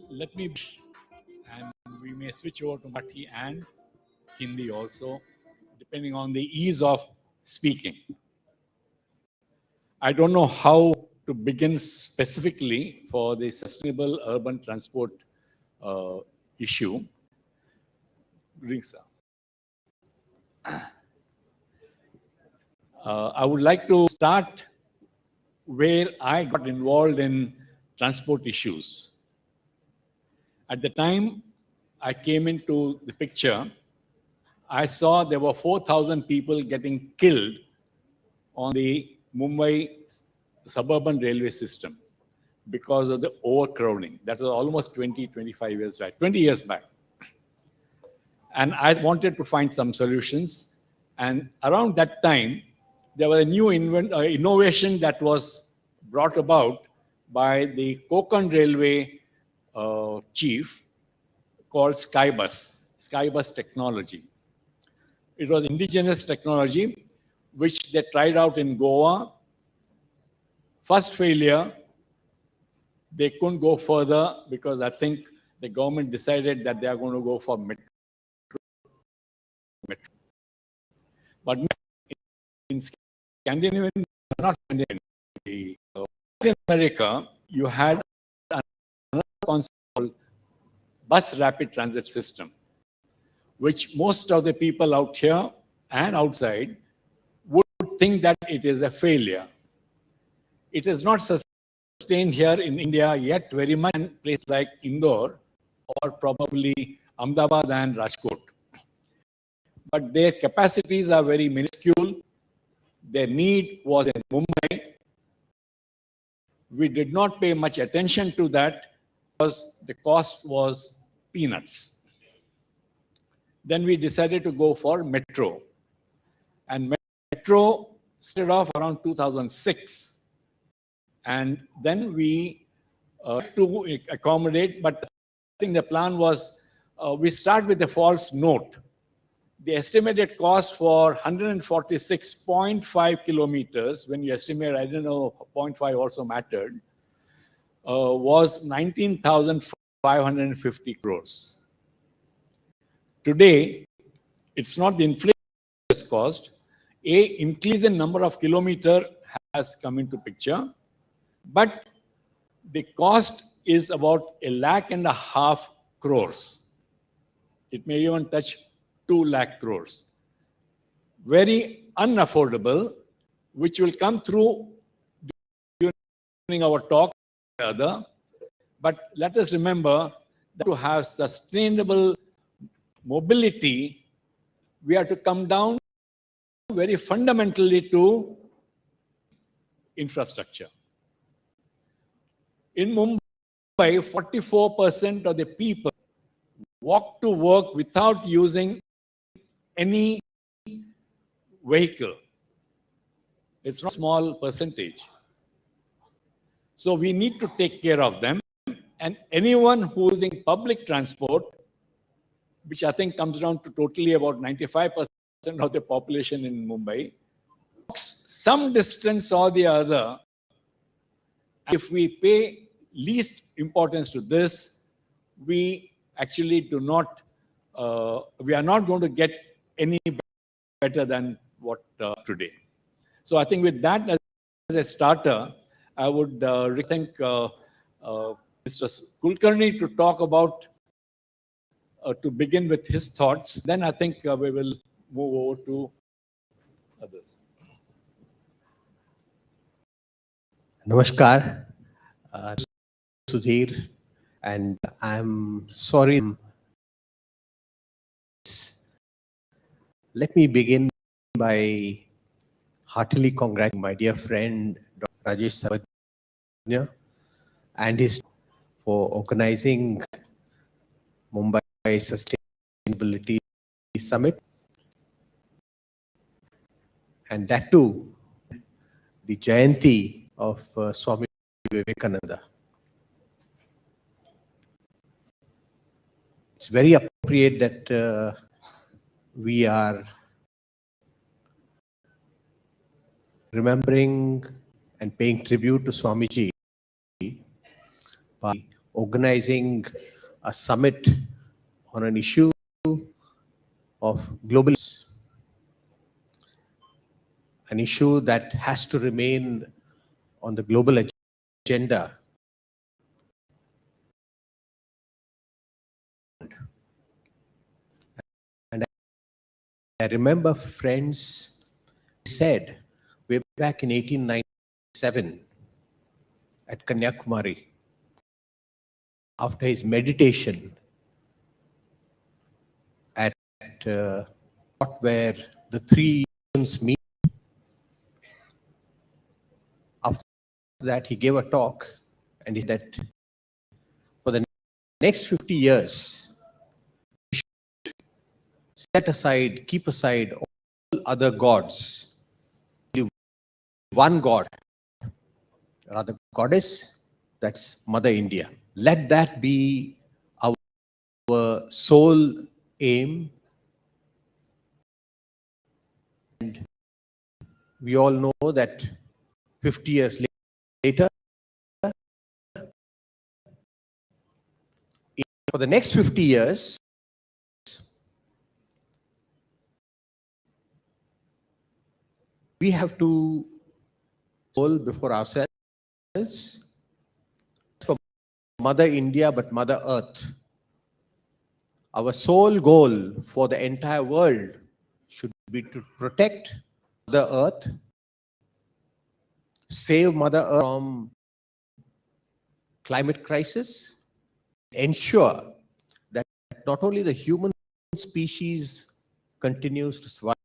Let me, and we may switch over to Marathi and Hindi also, depending on the ease of speaking. I don't know how to begin specifically for the sustainable urban transport issue. I would like to start where I got involved in transport issues. At the time I came into the picture, I saw there were 4,000 people getting killed on the Mumbai suburban railway system because of the overcrowding. That was almost 25 years back, 20 years back. And I wanted to find some solutions. And around that time, there was a new innovation that was brought about by the Konkan Railway chief called Skybus technology. It was indigenous technology which they tried out in Goa. First failure, they couldn't go further because I think the government decided that they are going to go for metro. But in Scandinavian, not Scandinavian, in America, you had another concept called bus rapid transit system, which most of the people out here and outside would think that it is a failure. It is not sustained here in India yet very much in places like Indore or probably Ahmedabad and Rajkot. But their capacities are very minuscule. Their need was in Mumbai. We did not pay much attention to that because the cost was peanuts. Then we decided to go for metro. And metro started off around 2006. And then we to accommodate, but I think the plan was we start with a false note. The estimated cost for 146.5 kilometers, when you estimate, I don't know, 0.5 also mattered, was 19,550 crores. Today, it's not the inflation cost. Increase in number of kilometers has come into picture, but the cost is about 1.5 lakh crores. It may even touch 2 lakh crores. Very unaffordable, which will come through during our talk. But let us remember that to have sustainable mobility, we have to come down very fundamentally to infrastructure. In Mumbai, 44% of the people walk to work without using any vehicle. It's not a small percentage. So we need to take care of them. And anyone who is in public transport, which I think comes down to totally about 95% of the population in Mumbai, walks some distance or the other. If we pay least importance to this, we actually do not, we are not going to get any better than what today. So I think with that as a starter, I would thank Mr. Kulkarni to talk about, to begin with his thoughts. Then I think we will move over to others. Namaskar, Sudhir, and I'm sorry. Let me begin by heartily congratulating my dear friend Dr. Rajesh Savadnya and his for organizing Mumbai Sustainability Summit, and that too the Jayanti of Swami Vivekananda. It's very appropriate that we are remembering and paying tribute to Swamiji by organizing a summit on an issue of global, an issue that has to remain on the global agenda. And I remember friends said way back in 1897 at Kanyakumari, after his meditation at where the three nations meet. After that, he gave a talk and he said that for the next 50 years, we should set aside, keep aside all other gods. Only one God, rather goddess, that's Mother India. Let that be our sole aim. And we all know that 50 years later, for the next 50 years, we have to goal before ourselves for Mother India, but Mother Earth. Our sole goal for the entire world should be to protect Mother Earth, save Mother Earth from climate crisis, ensure that not only the human species continues to survive,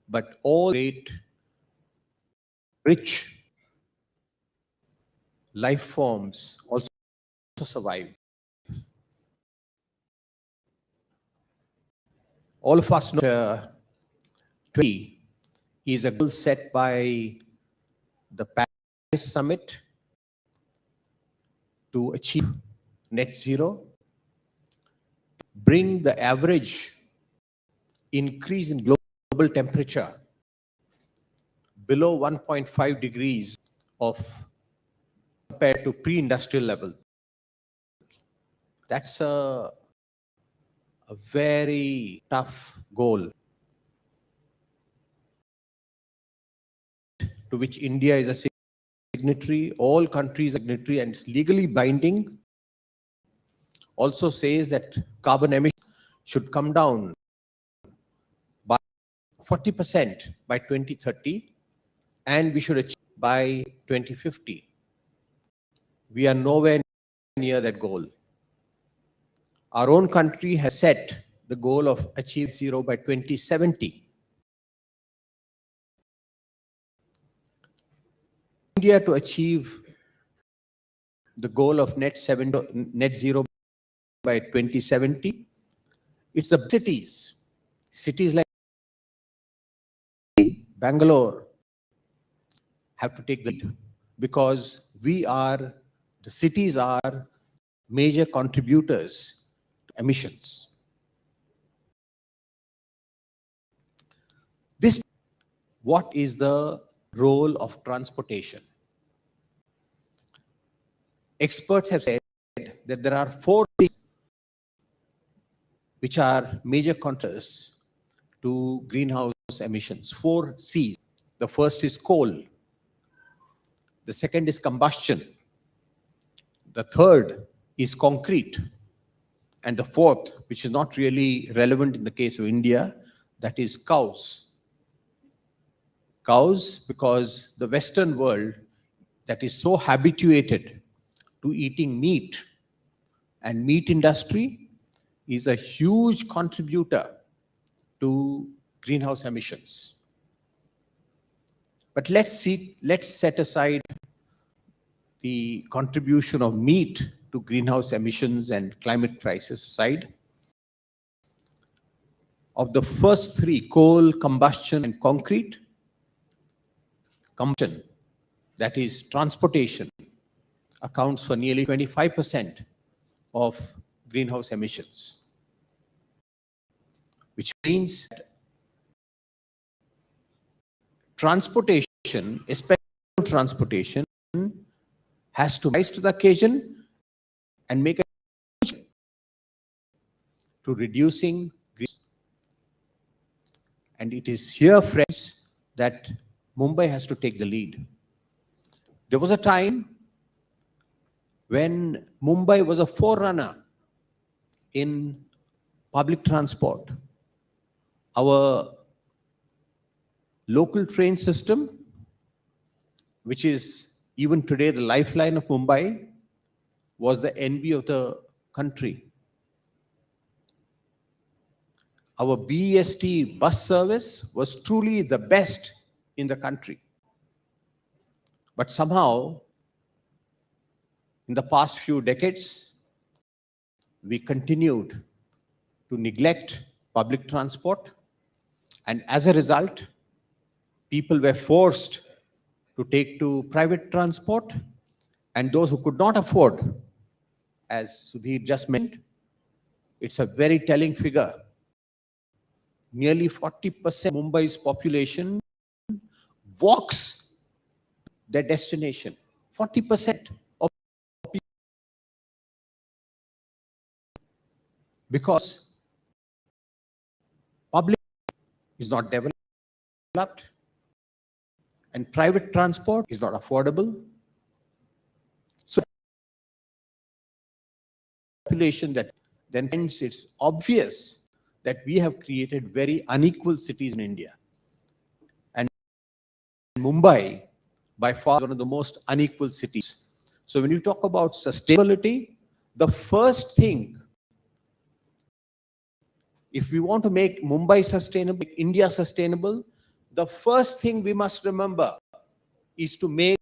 but all great, rich life forms also survive. All of us know 20 is a goal set by the Paris Summit to achieve net zero, bring the average increase in global temperature below 1.5 degrees of compared to pre-industrial level. That's a very tough goal to which India is a signatory, all countries are signatory, and it's legally binding. Also says that carbon emissions should come down by 40% by 2030, and we should achieve by 2050. We are nowhere near that goal. Our own country has set the goal of achieve zero by 2070. India to achieve the goal of net zero by 2070, it's the cities like Bangalore have to take the lead, because the cities are major contributors to emissions. What is the role of transportation? Experts have said that there are 4 things which are major contributors to greenhouse emissions. 4 C's. The first is coal. The second is combustion. The third is concrete. And the fourth, which is not really relevant in the case of India, that is cows. Cows, because the Western world that is so habituated to eating meat, and meat industry is a huge contributor to greenhouse emissions. But let's set aside the contribution of meat to greenhouse emissions and climate crisis aside. Of the first 3, coal, combustion, and concrete, combustion, that is transportation, accounts for nearly 25% of greenhouse emissions, which means that transportation, especially transportation, has to rise to the occasion and make a to reducing greenhouse. And it is here, friends, that Mumbai has to take the lead. There was a time when Mumbai was a forerunner in public transport. Our local train system, which is even today the lifeline of Mumbai, was the envy of the country. Our BEST bus service was truly the best in the country. But somehow, in the past few decades, we continued to neglect public transport, and as a result, people were forced to take to private transport, and those who could not afford, as Sudhir just mentioned, it's a very telling figure. Nearly 40% of Mumbai's population walks their destination. 40% of people, because public is not developed and private transport is not affordable. So population that then hence it's obvious that we have created very unequal cities in India. And Mumbai, by far, one of the most unequal cities. So when you talk about sustainability, the first thing, if we want to make Mumbai sustainable, India sustainable, the first thing we must remember is to make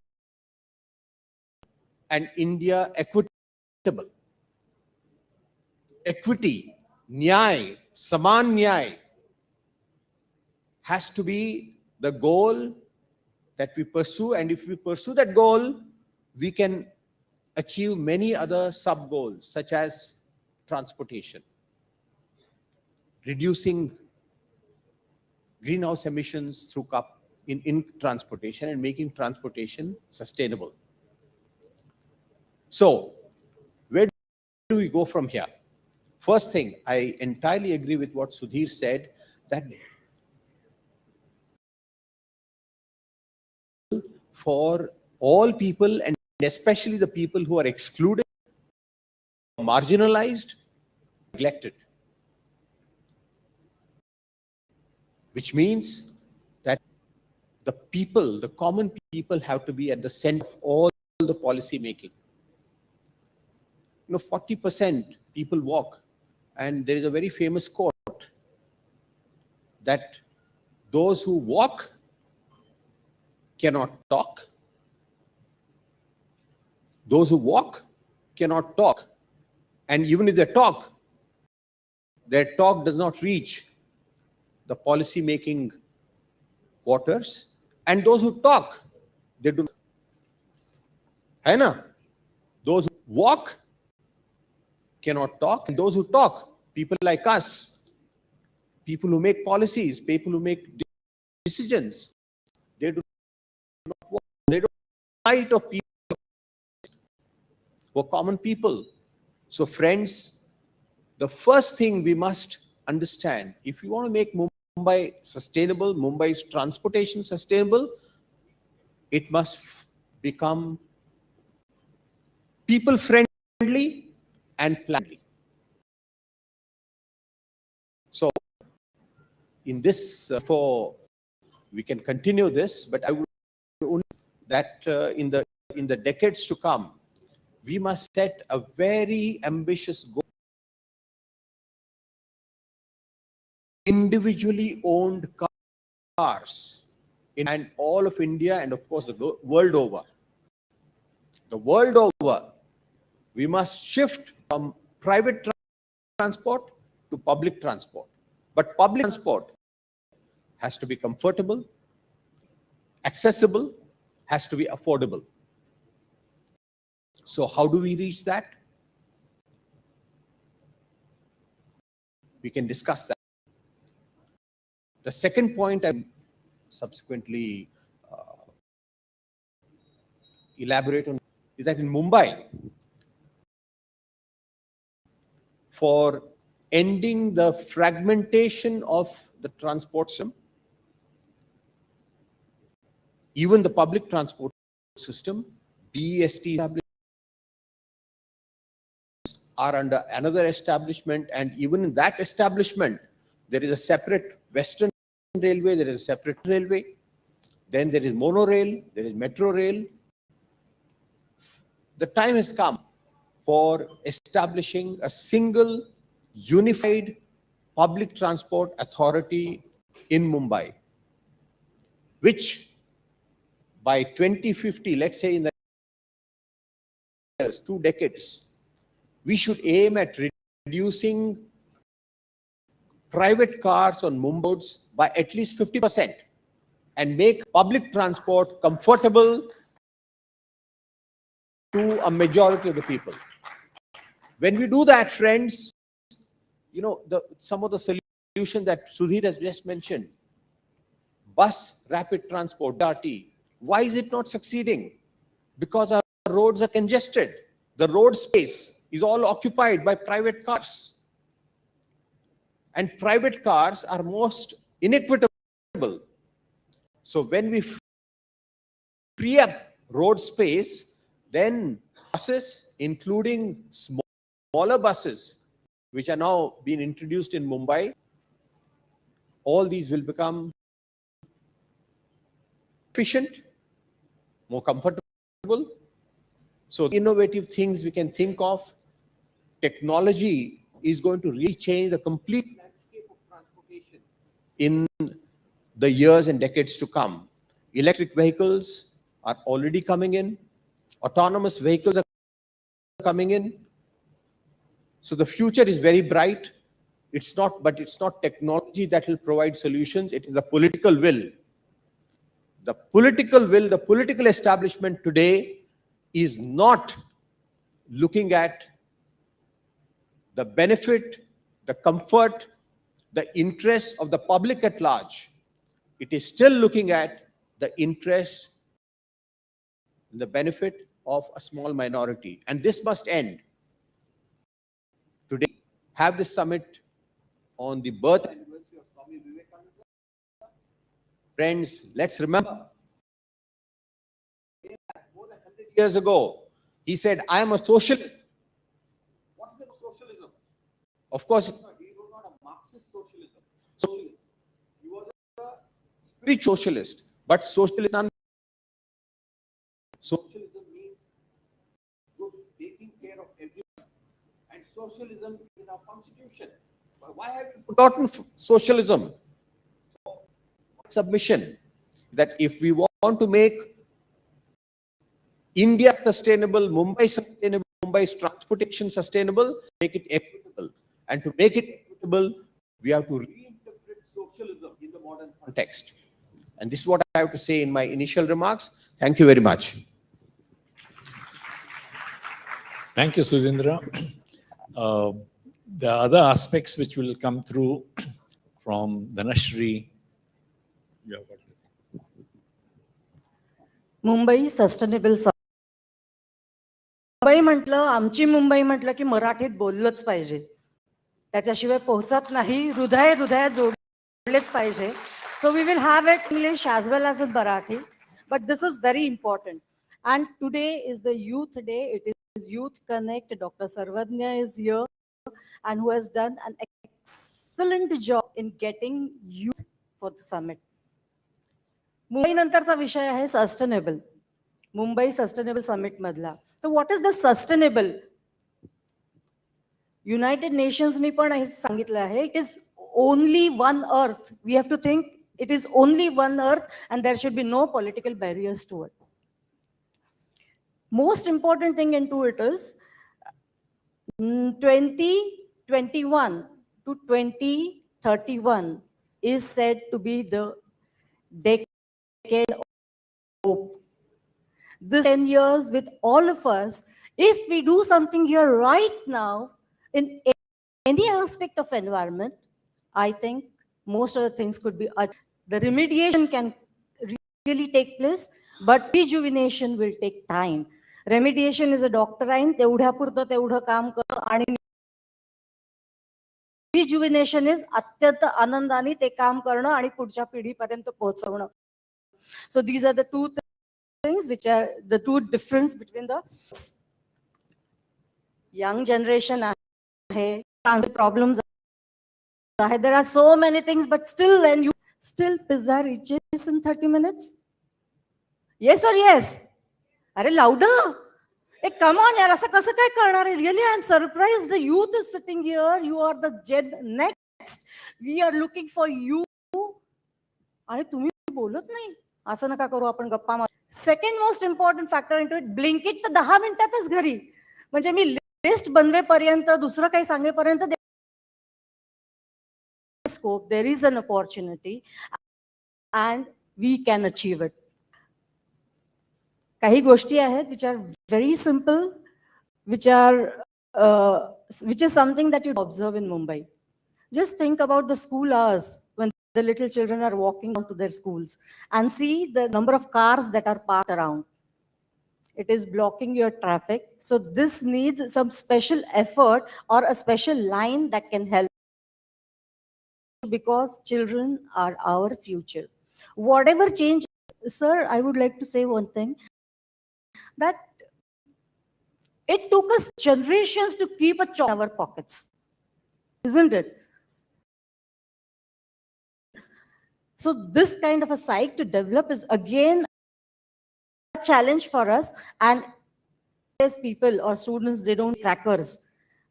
an India equitable. Equity, nyay, saman nyay has to be the goal that we pursue. And if we pursue that goal, we can achieve many other sub-goals, such as transportation, reducing greenhouse emissions through in transportation and making transportation sustainable. So, where do we go from here? First thing, I entirely agree with what Sudhir said, that for all people, and especially the people who are excluded, marginalized, neglected. Which means that the people, the common people, have to be at the center of all the policy making. 40% people walk. And there is a very famous quote that those who walk cannot talk. Those who walk cannot talk. And even if they talk, their talk does not reach the policy making quarters. And those who talk, they do. Hai na? Those who walk cannot talk, and those who talk, people like us, people who make policies, people who make decisions, they do not walk. They don't fight of people who are common people. So friends, the first thing we must understand, if you want to make Mumbai sustainable, Mumbai's transportation sustainable, it must become people friendly and planning. So in this, for we can continue this, but I would only that in the decades to come, we must set a very ambitious goal. Individually owned cars in all of India and of course the world over. The world over, we must shift from private transport to public transport. But public transport has to be comfortable, accessible, has to be affordable. So how do we reach that? We can discuss that. The second point I subsequently elaborate on, is that in Mumbai, for ending the fragmentation of the transport system, even the public transport system, BEST are under another establishment, and even in that establishment, there is a separate Western Railway, there is a separate railway, then there is monorail, there is metro rail. The time has come for establishing a single unified public transport authority in Mumbai, which by 2050, let's say in the years, 2 decades, we should aim at reducing private cars on Mumbai roads by at least 50% and make public transport comfortable to a majority of the people. When we do that, friends, you know, some of the solutions that Sudhir has just mentioned, bus rapid transport, DART, why is it not succeeding? Because our roads are congested. The road space is all occupied by private cars. And private cars are most inequitable. So when we free up road space, then buses, including smaller buses, which are now being introduced in Mumbai, all these will become efficient, more comfortable. So innovative things we can think of. Technology is going to really change the complete landscape of transportation in the years and decades to come. Electric vehicles are already coming in. Autonomous vehicles are coming in. So the future is very bright. It's not technology that will provide solutions. It is the political will. The political will, the political establishment today is not looking at the benefit, the comfort, the interest of the public at large. It is still looking at the interest, the benefit of a small minority. And this must end. Today, have this summit on the birth anniversary of Swami Vivekananda. Friends, let's remember, more than 100 years ago, he said, I am a socialist. What is socialism? Of course, he was not a Marxist socialism. He was a spiritual socialist. But socialism means good, taking care of everyone. And socialism is in our constitution. But why have you forgotten socialism? So, submission that if we want to make India sustainable, Mumbai sustainable, Mumbai's transportation sustainable, make it equitable. And to make it equitable, we have to reinterpret socialism in the modern context. And this is what I have to say in my initial remarks. Thank you very much. Thank you, Sudhindra. The other aspects which will come through from Dhanashri. Mumbai sustainable Mumbai म्हटलं, आमची मुंबई म्हटलं की मराठीत बोललंच पाहिजे. त्याच्याशिवाय पोहोचत नाही. हृदयात जोडलेच पाहिजे. So we will have it in English as well as in Marathi. But this is very important. And today is the Youth Day. It is Youth Connect. Dr. Sarvadnya is here and who has done an excellent job in getting youth for the summit. Mumbai नंतरचा विषय आहे sustainable. Mumbai sustainable summit मधला. So what is the sustainable? United नेशन्सनी पण हे सांगितलं आहे, it is only one earth. We have to think it is only one earth and there should be no political barriers to it. Most important thing into it is 2021 to 2031 is said to be the decade of hope. This 10 years with all of us, if we do something here right now in any aspect of environment, I think most of the things could be, the remediation can really take place, but rejuvenation will take time. Remediation is a doctrine, तेवढ्यापुरतं तेवढं काम करणं, आणि रिज्युविनेशन is अत्यंत आनंदाने ते काम करणं आणि पुढच्या पिढीपर्यंत पोहोचवणं. So these are the two things which are the two difference between the young generation आहे, problems आहे. There are so many things, but still when you still pizza reaches in 30 minutes? Yes or yes? अरे louder, ए come on यार, असं कसं काय करणार आहे? Really I am surprise. The youth is sitting here, you are the gen next, we are looking for you, आणि तुम्ही बोलत नाही. असं नका करू, आपण गप्पा मार. Second most important factor into it, Blinkit तर 10 मिनिटातच घरी. म्हणजे मी लिस्ट बनवेपर्यंत, दुसरं काही सांगेपर्यंत scope, there is an opportunity and we can achieve it. काही गोष्टी आहेत which are very simple, which is something that you observe in Mumbai. Just think about the school hours when the little children are walking down to their schools and see the number of cars that are parked around. It is blocking your traffic. So this needs some special effort or a special line that can help, because children are our future. Whatever change, sir, I would like to say one thing, that it took us generations to keep a chalk in our pockets, isn't it? So this kind of a psyche to develop is again a challenge for us. And as people or students, they don't crackers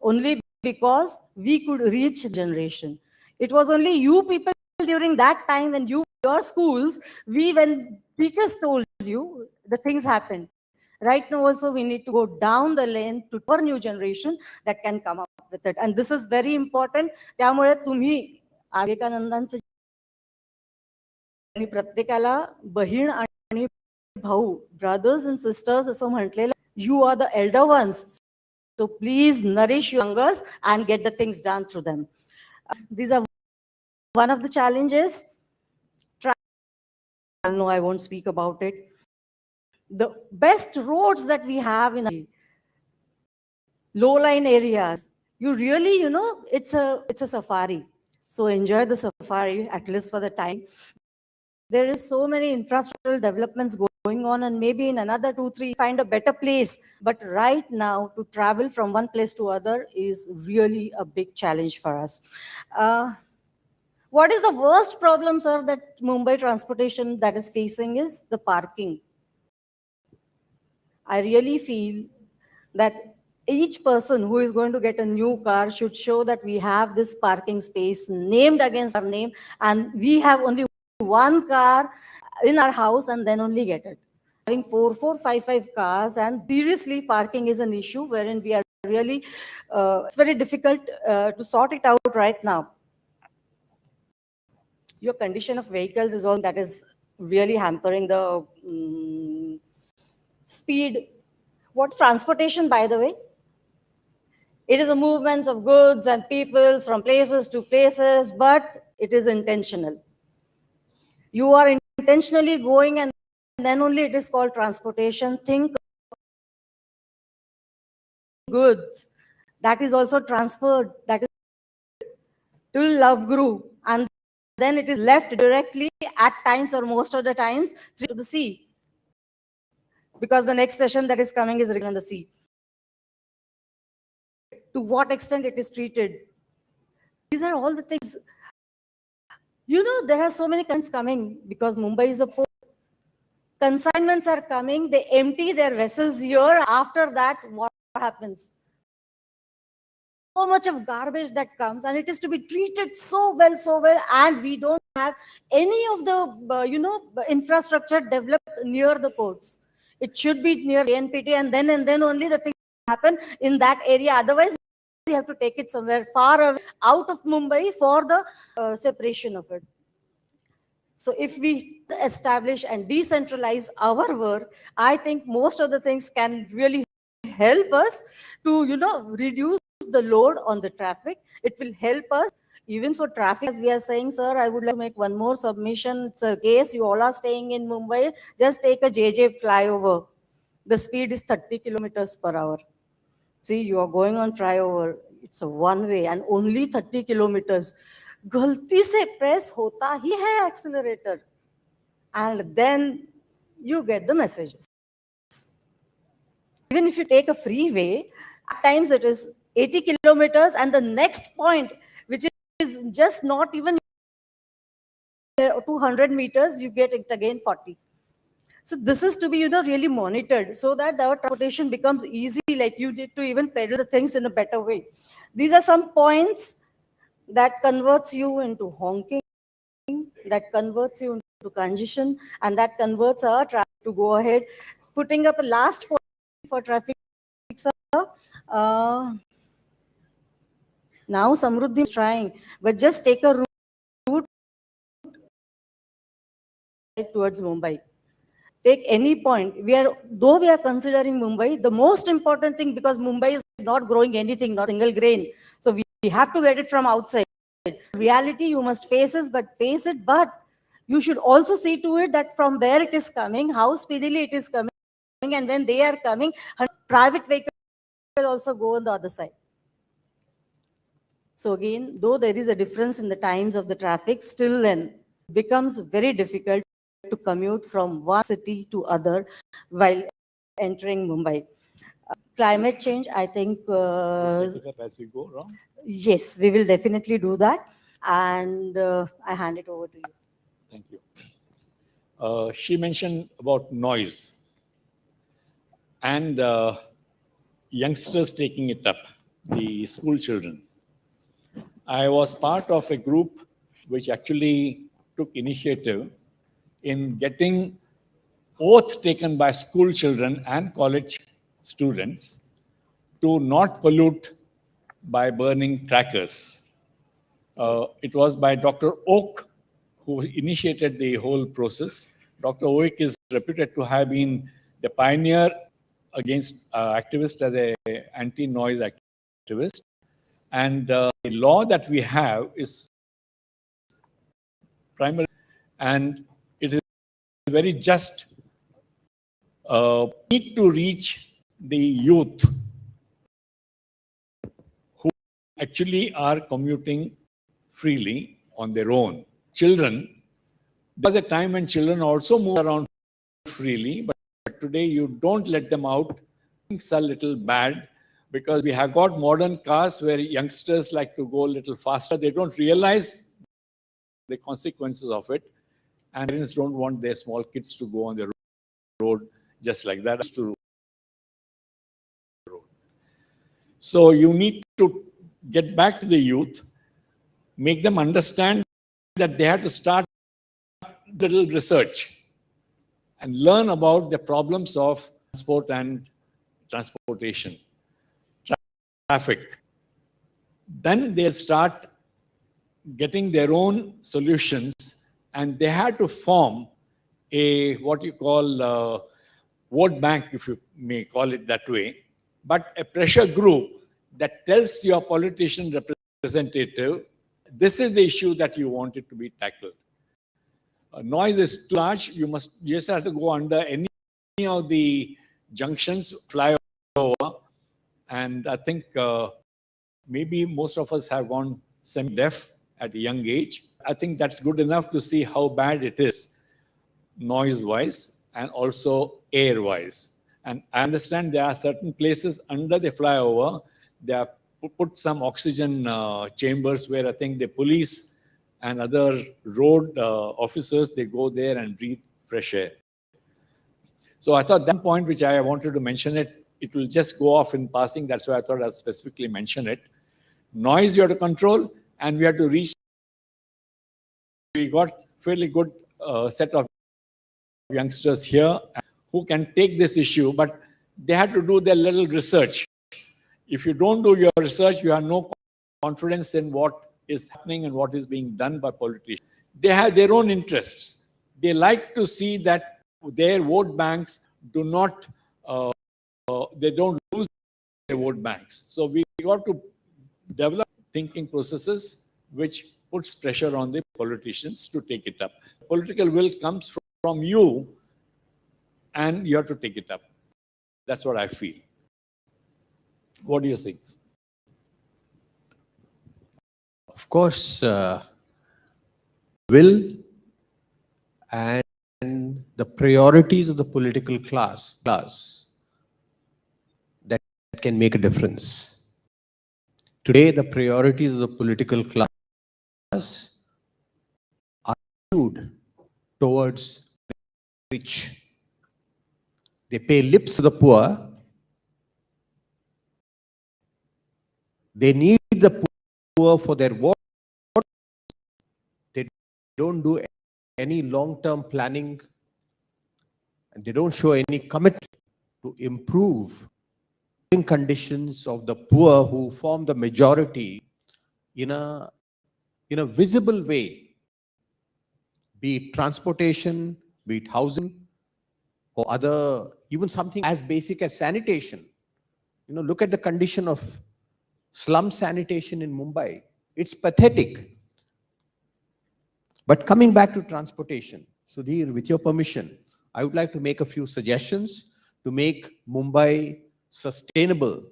only because we could reach generation. It was only you people during that time when your schools, when teachers told you, the things happened. Right now also we need to go down the lane to our new generation that can come up with it. And this is very important. त्यामुळे तुम्ही विवेकानंदांचं आणि प्रत्येकाला बहीण आणि भाऊ, brothers and sisters असं म्हटलेलं, you are the elder ones, so please nourish youngers and get the things done through them. These are one of the challenges. No, I won't speak about it. The best roads that we have in low-lying areas, you really, it's a safari. So enjoy the safari, at least for the time. There is so many infrastructural developments going on, and maybe in another 2-3 find a better place. But right now, to travel from one place to other is really a big challenge for us. What is the worst problem, sir, that Mumbai transportation that is facing is the parking. I really feel that each person who is going to get a new car should show that we have this parking space named against our name, and we have only one car in our house, and then only get it. Having 4, 4, 5 cars, and seriously parking is an issue wherein we are really, it's very difficult to sort it out right now. Your condition of vehicles is all that is really hampering the speed. What transportation, by the way? It is a movement of goods and peoples from places to places, but it is intentional. You are intentionally going, and then only it is called transportation. Think goods that is also transferred, that is till Love Guru, and then it is left directly at times, or most of the times, to the sea, because the next session that is coming is written on the sea. To what extent it is treated, these are all the things. There are so many kinds coming because Mumbai is a port. Consignments are coming, they empty their vessels here. After that, what happens? So much of garbage that comes, and it is to be treated so well, and we don't have any of the infrastructure developed near the ports. It should be near ANPT, and then only the things happen in that area. Otherwise, we have to take it somewhere far away, out of Mumbai, for the separation of it. So if we establish and decentralize our work, I think most of the things can really help us to, reduce the load on the traffic. It will help us even for traffic, as we are saying. Sir, I would like to make one more submission. It's a case, you all are staying in Mumbai, just take a JJ flyover. The speed is 30 kilometers per hour. See, you are going on flyover, it's a one way and only 30 kilometers. गलती से press होता ही है accelerator. And then you get the messages. Even if you take a freeway, at times it is 80 kilometers, and the next point, which is just not even 200 meters, you get it again 40. So this is to be, really monitored so that our transportation becomes easy, like you did to even peddle the things in a better way. These are some points that converts you into honking, that converts you into congestion, and that converts our traffic to go ahead. Putting up a last point for traffic, sir. Now Samruddhi is trying, but just take a route towards Mumbai. Take any point. Though we are considering Mumbai, the most important thing, because Mumbai is not growing anything, not single grain. So we have to get it from outside. Reality, you must face it, but you should also see to it that from where it is coming, how speedily it is coming, and when they are coming, private vehicles also go on the other side. So again, though there is a difference in the times of the traffic, still then it becomes very difficult to commute from one city to other while entering Mumbai. Climate change, I think, Take it up as we go wrong. yes, we will definitely do that. And I hand it over to you. Thank you. She mentioned about noise and youngsters taking it up, the school children. I was part of a group which actually took initiative in getting oath taken by school children and college students to not pollute by burning crackers. It was by Dr. Oak who initiated the whole process. Dr. Oak is reputed to have been the pioneer against activist as a anti-noise activist. And the law that we have is primary, and it is very just. Need to reach the youth who actually are commuting freely on their own. Children, there was a time when children also move around freely, but today you don't let them out. Things are a little bad because we have got modern cars where youngsters like to go a little faster. They don't realize the consequences of it, and parents don't want their small kids to go on the road just like that. So you need to get back to the youth, make them understand that they have to start little research and learn about the problems of transport and transportation, traffic. Then they'll start getting their own solutions, and they had to form a what you call vote bank, if you may call it that way, but a pressure group that tells your politician representative, this is the issue that you want it to be tackled. Noise is too large. You just have to go under any of the junctions, fly over, and I think maybe most of us have gone semi-deaf at a young age. I think that's good enough to see how bad it is, noise-wise and also air-wise. And I understand there are certain places under the flyover, they have put some oxygen chambers where I think the police and other road officers, they go there and breathe fresh air. So I thought that point which I wanted to mention it will just go off in passing. That's why I thought I'd specifically mention it. Noise you have to control, and we have to reach. We got fairly good set of youngsters here who can take this issue, but they had to do their little research. If you don't do your research, you have no confidence in what is happening and what is being done by politicians. They have their own interests. They like to see that their vote banks do not, they don't lose their vote banks. So we got to develop thinking processes which puts pressure on the politicians to take it up. Political will comes from you, and you have to take it up. That's what I feel. What do you think? Of course, will and the priorities of the political class that can make a difference. Today, the priorities of the political class are skewed towards rich. They pay lips to the poor. They need the poor for their vote. They don't do any long-term planning, and they don't show any commitment to improve conditions of the poor who form the majority in a visible way, be it transportation, be it housing, or other, even something as basic as sanitation. Look at the condition of slum sanitation in Mumbai. It's pathetic. But coming back to transportation, Sudhir, with your permission, I would like to make a few suggestions to make Mumbai sustainable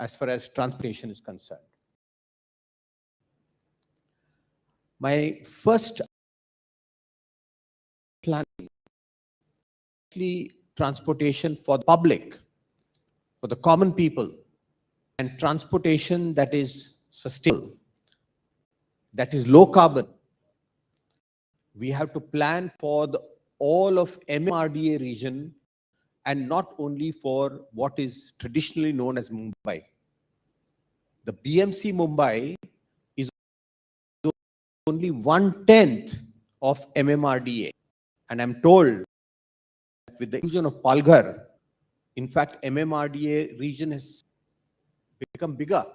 as far as transportation is concerned. My first plan is transportation for the public, for the common people, and transportation that is sustainable, that is low carbon. We have to plan for all of MMRDA region and not only for what is traditionally known as Mumbai. The BMC Mumbai is only 1/10 of MMRDA. And I'm told that with the inclusion of Palghar, in fact, MMRDA region has become bigger.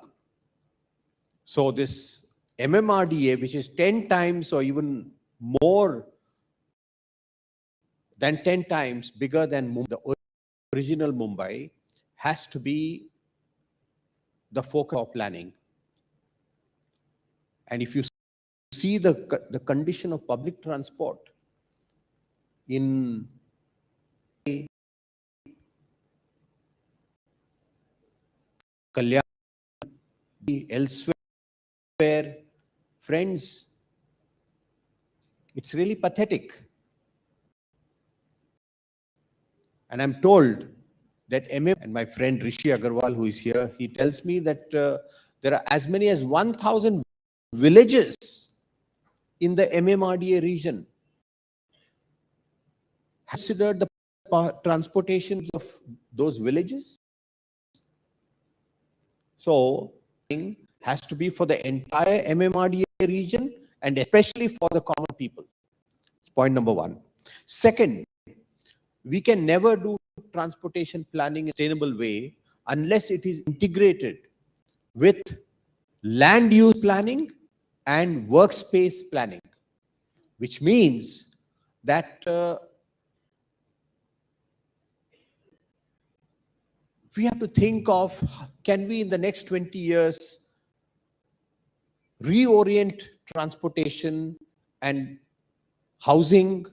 So this MMRDA, which is 10 times or even more than 10 times bigger than Mumbai, the original Mumbai, has to be the focus of planning. And if you see the condition of public transport in Kalyan, elsewhere, friends, it's really pathetic. And I'm told that and my friend Rishi Agarwal, who is here, he tells me that there are as many as 1,000 villages in the MMRDA region. Considered the transportations of those villages. So, has to be for the entire MMRDA region and especially for the common people. That's point number one. Second, we can never do transportation planning in a sustainable way unless it is integrated with land use planning and workspace planning, which means that we have to think of, can we in the next 20 years reorient transportation and housing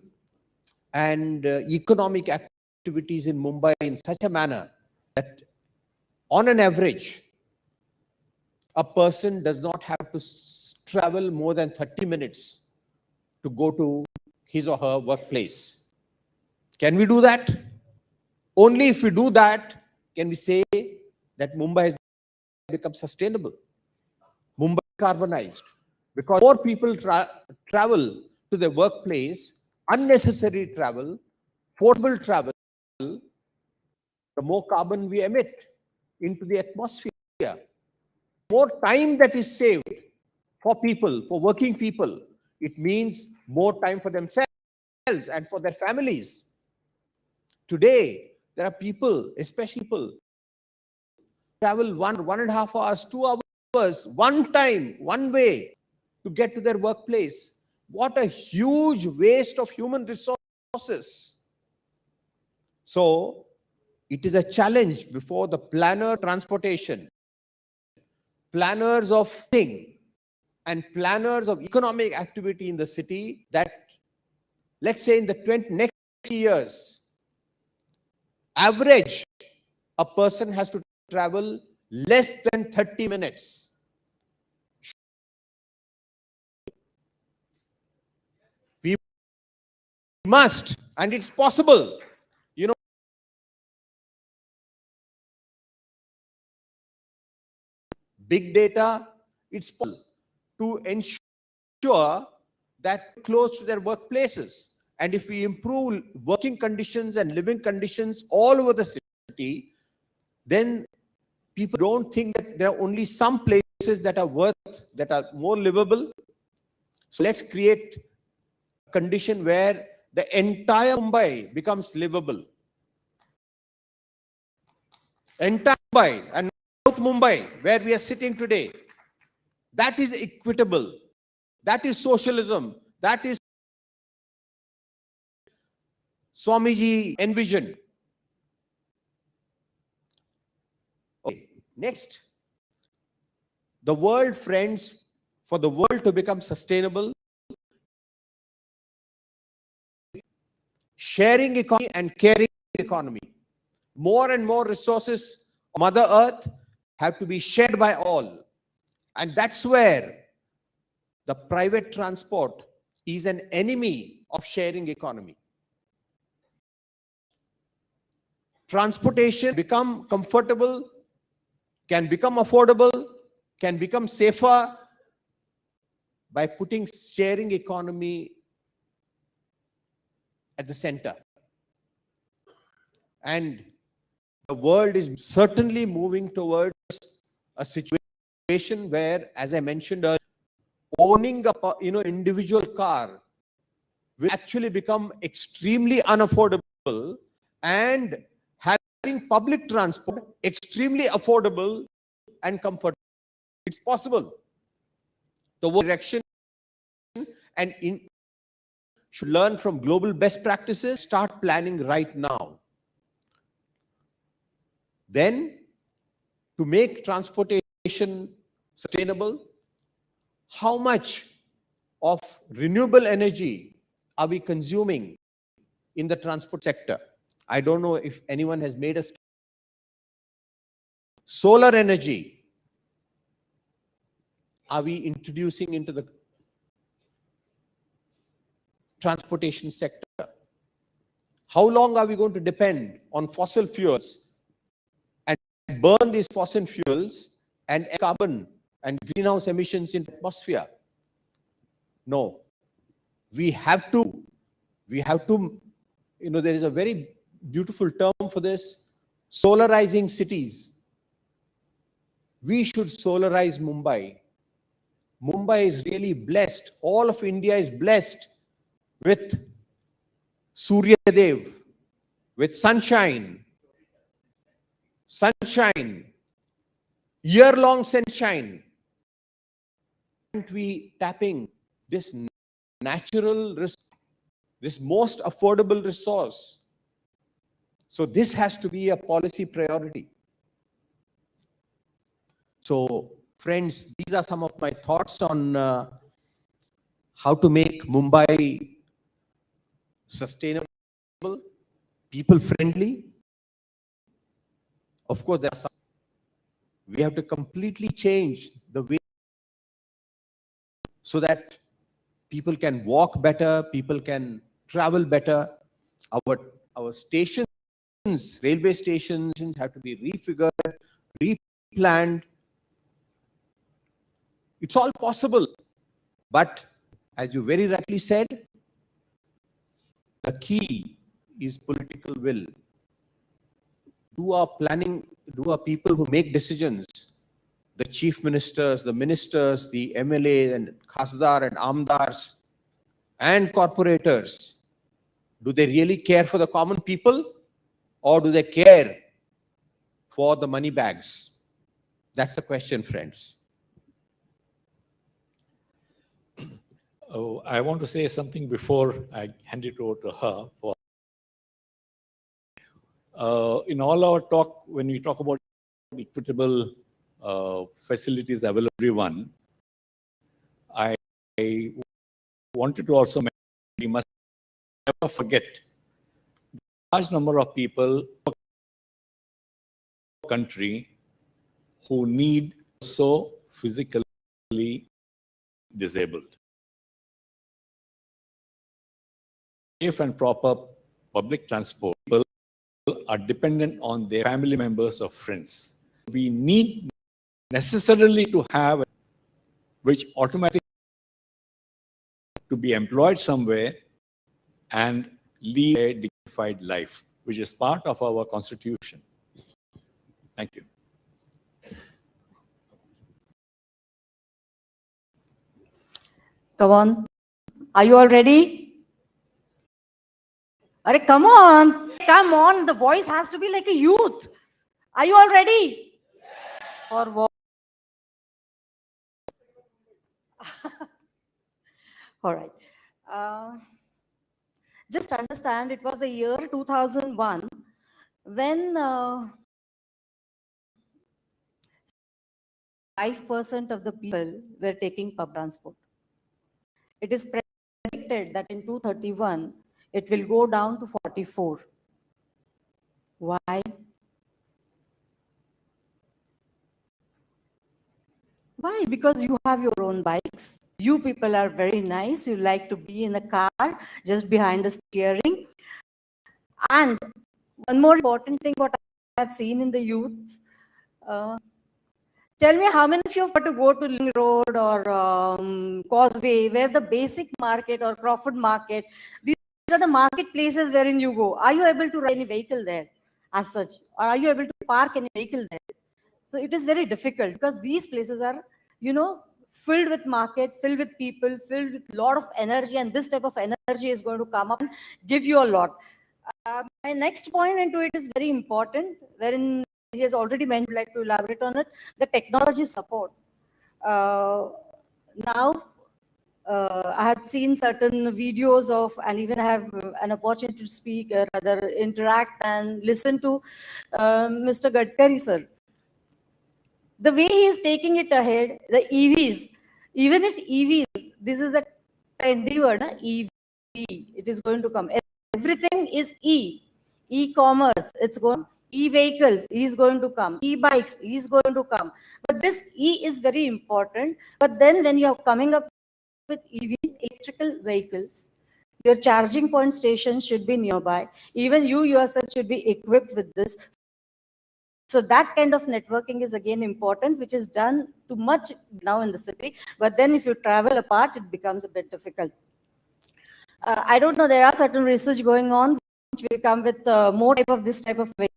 and economic activities in Mumbai in such a manner that on an average, a person does not have to travel more than 30 minutes to go to his or her workplace. Can we do that? Only if we do that can we say that Mumbai has become sustainable. Mumbai carbonized. Because more people travel to their workplace, unnecessary travel, forcible travel, the more carbon we emit into the atmosphere. More time that is saved for people, for working people. It means more time for themselves and for their families. Today, there are people, especially people, travel 1.5 hours, 2 hours, one time, one way to get to their workplace. What a huge waste of human resources. So, it is a challenge before the planner transportation, planners of thing, and planners of economic activity in the city that, let's say in the next years, average, a person has to travel less than 30 minutes. We must, and it's possible. You know, big data, it's possible to ensure that close to their workplaces. And if we improve working conditions and living conditions all over the city, then people don't think that there are only some places that are more livable. So let's create a condition where the entire Mumbai becomes livable. Entire Mumbai and South Mumbai, where we are sitting today, that is equitable. That is socialism. That is Swamiji envisioned. Okay. Next, the world, friends, for the world to become sustainable, sharing economy and caring economy. More and more resources of Mother Earth have to be shared by all. And that's where the private transport is an enemy of sharing economy. Transportation become comfortable, can become affordable, can become safer by putting sharing economy at the center. And the world is certainly moving towards a situation where, as I mentioned earlier, owning a individual car will actually become extremely unaffordable, and having public transport extremely affordable and comfortable. It's possible. The world direction, and should learn from global best practices, start planning right now. Then, to make transportation sustainable, how much of renewable energy are we consuming in the transport sector? I don't know if anyone has made a solar energy. Are we introducing into the transportation sector? How long are we going to depend on fossil fuels and burn these fossil fuels and carbon and greenhouse emissions in the atmosphere? No. We have to, there is a very beautiful term for this, solarizing cities. We should solarize Mumbai. Mumbai is really blessed. All of India is blessed with Surya Dev, with sunshine, year-long sunshine. Aren't we tapping this natural, this most affordable resource? So this has to be a policy priority. So, friends, these are some of my thoughts on how to make Mumbai sustainable, people-friendly. Of course, there are some. We have to completely change the way so that people can walk better, people can travel better. Our stations, railway stations have to be refigured, replanned. It's all possible. But as you very rightly said, the key is political will. Do our planning, do our people who make decisions, the chief ministers, the ministers, the MLA and Khasdar and Amdars and corporators, do they really care for the common people, or do they care for the money bags? That's the question, friends. Oh, I want to say something before I hand it over to her. In all our talk, when we talk about equitable facilities available to everyone, I wanted to also mention we must never forget the large number of people country who need so physically disabled. Safe and proper public transport, people are dependent on their family members or friends. We need necessarily to have which automatically to be employed somewhere and lead a dignified life, which is part of our constitution. Thank you. Come on. Are you all ready? Are come on. Come on. The voice has to be like a youth. Are you all ready? For what? All right. Just understand it was the year 2001 when 5% of the people were taking public transport. It is predicted that in 2031, it will go down to 44. Why? Why? Because you have your own bikes. You people are very nice. You like to be in a car just behind the steering. And one more important thing, what I have seen in the youth, tell me how many of you have to go to Ling Road or Causeway, where the basic market or Crawford Market, these are the marketplaces wherein you go. Are you able to ride any vehicle there as such? Or are you able to park any vehicle there? So it is very difficult because these places are, filled with market, filled with people, filled with a lot of energy, and this type of energy is going to come up and give you a lot. My next point into it is very important, wherein he has already mentioned, like to elaborate on it, the technology support. Now, I had seen certain videos of, and even have an opportunity to speak, rather interact and listen to Mr. Gadkari, sir. The way he is taking it ahead, the EVs, even if EVs, this is a trendy word, EV, it is going to come. Everything is e-commerce, it's going, e-vehicles is going to come, e-bikes is going to come. But this E is very important. But then when you are coming up with EV, electrical vehicles, your charging point stations should be nearby. Even you yourself should be equipped with this. So that kind of networking is again important, which is done too much now in the city. But then if you travel apart, it becomes a bit difficult. I don't know, there are certain research going on which will come with more type of this type of way.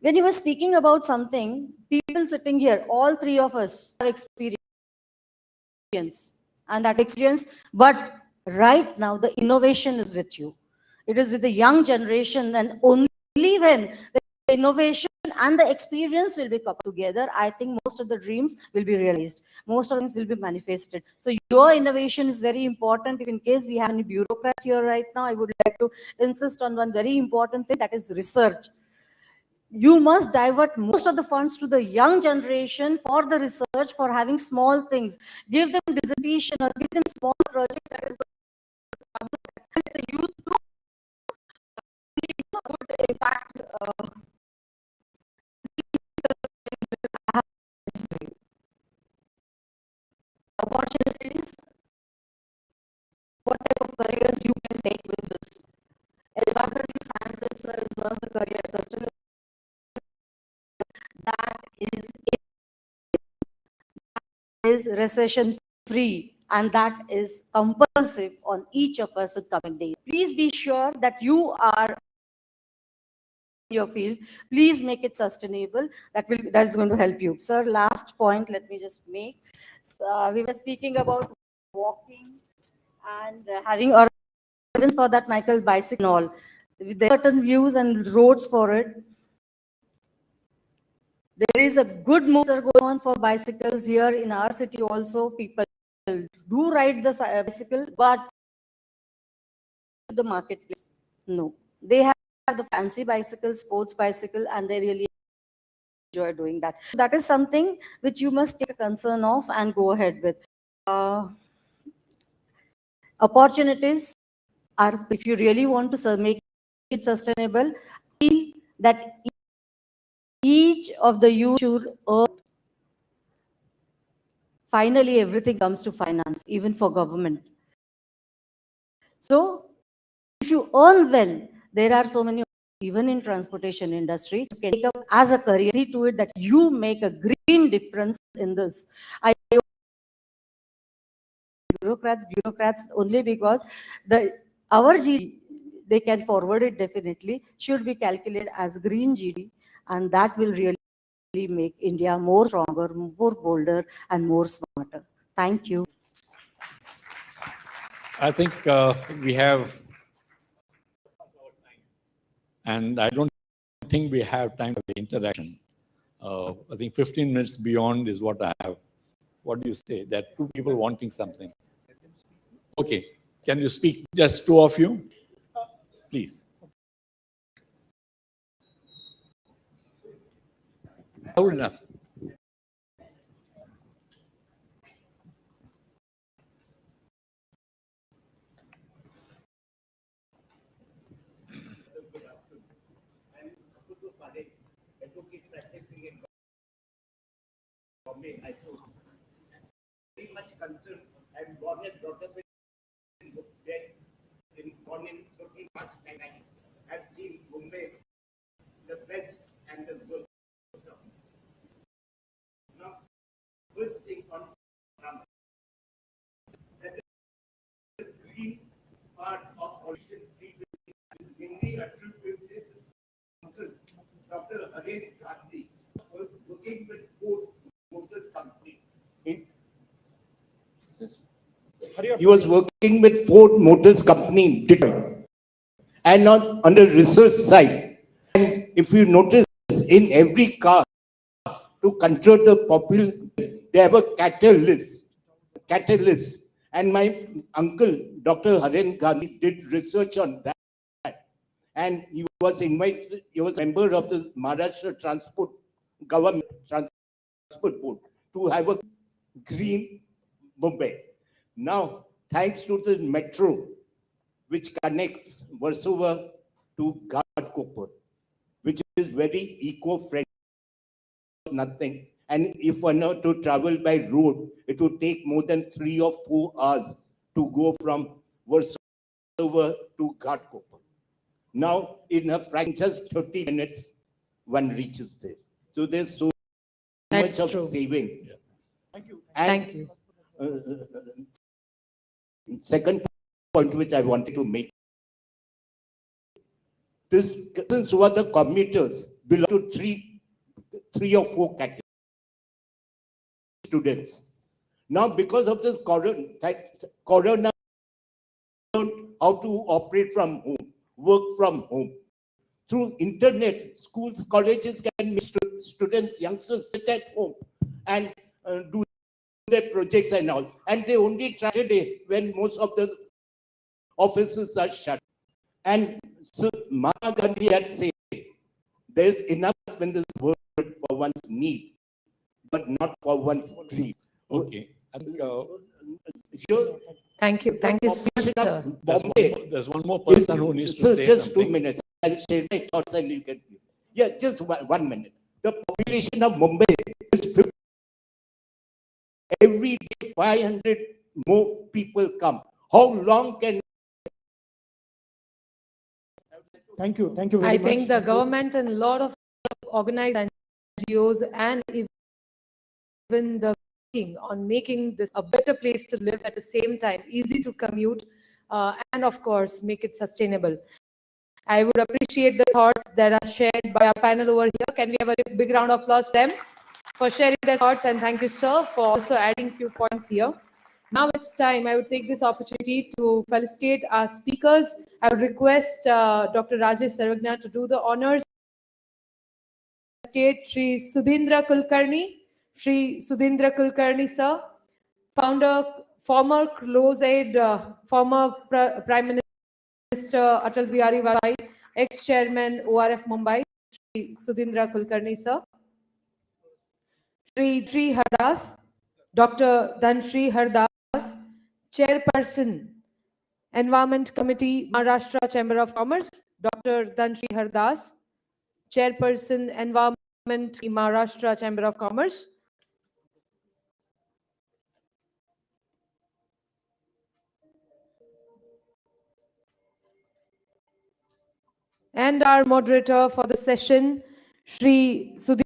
When you were speaking about something, people sitting here, all three of us have experience. And that experience, but right now the innovation is with you. It is with the young generation, and only when the innovation and the experience will be coupled together, I think most of the dreams will be realized. Most of things will be manifested. So your innovation is very important. If in case we have any bureaucrat here right now, I would like to insist on one very important thing, that is research. You must divert most of the funds to the young generation for the research, for having small things. Give them dissertation or give them small projects that is going to help the youth to good impact. Opportunities, what type of careers you can take with this. Environmental sciences, sir, is one of the careers. Sustainable, that is recession free, and that is compulsive on each of us in coming days. Please be sure that you are in your field. Please make it sustainable. That is going to help you. Sir, last point, let me just make. We were speaking about walking and having urban, for that Michael bicycle and all. There are certain views and roads for it. There is a good move going on for bicycles here in our city also. People do ride the bicycle, but the marketplace, no. They have the fancy bicycle, sports bicycle, and they really enjoy doing that. So that is something which you must take a concern of and go ahead with. Opportunities are, if you really want to make it sustainable, that each of the youth should earn. Finally, everything comes to finance, even for government. So, if you earn well, there are so many, even in transportation industry, you can take up as a career. See to it that you make a green difference in this. I bureaucrats only because our GD, they can forward it definitely, should be calculated as green GD, and that will really make India more stronger, more bolder, and more smarter. Thank you. I think we have, and I don't think we have time for the interaction. I think 15 minutes beyond is what I have. What do you say? There are two people wanting something. Okay, can you speak, just two of you? Please. Loud enough. I feel very much concerned. I'm born and brought up born in 13 March 1990. I've seen Mumbai, the best and the worst. Now, first thing on the green part of Ocean Free is mainly attributed to Uncle Dr. Haren Gandhi, working with Ford Motors Company. He was working with Ford Motors Company in Detroit and on the research side. And if you notice, in every car to control the population, they have a catalyst. And my uncle, Dr. Haren Gandhi, did research on that. And he was invited, he was a member of the Maharashtra Transport Government Transport Board to have a green Mumbai. Now, thanks to the metro, which connects Warsaw to Ghatkopar, which is very eco-friendly, nothing. And if one were to travel by road, it would take more than 3 or 4 hours to go from Warsaw to Ghatkopar. Now, in a fraction, just 30 minutes, one reaches there. So there's so That's much true. of saving. Yeah. Thank you. Thank you. Second point which I wanted to make. Since who are the commuters belong to three or four categories students. Now, because of this corona, how to operate from home, work from home. Through internet, schools, colleges can make students, youngsters sit at home and do their projects and all. And they only try today when most of the offices are shut. And so Mahatma Gandhi had said, there's enough in this world for one's need, but not for one's greed. Okay. I think, Sure. Thank you. Thank you so much, sir. there's one more person who needs to say just something. 2 minutes. I'll share my thoughts and you can. Yeah, just 1 minute. The population of Mumbai is 50. Every day 500 more people come. How long can? Thank you. Thank you very I much. think the government and a lot of organized NGOs and even the working on making this a better place to live at the same time, easy to commute, and of course, make it sustainable. I would appreciate the thoughts that are shared by our panel over here. Can we have a big round of applause for them for sharing their thoughts? And thank you, sir, for also adding few points here. Now it's time. I would take this opportunity to felicitate our speakers. I would request Dr. Rajesh Sarvagna to do the honors. State Shri Sudhindra Kulkarni, sir, founder, former close-aid, former Prime Minister Atal Bihari Vajpayee, ex-chairman ORF Mumbai, Shri Sudhindra Kulkarni, sir. Shri Hardas, Dr. Dhanshri Hardas, chairperson, Environment Committee, Maharashtra Chamber of Commerce, Dr. Dhanshri Hardas, Chairperson, Environment, Maharashtra Chamber of Commerce. And our moderator for the session, Shri Sudhir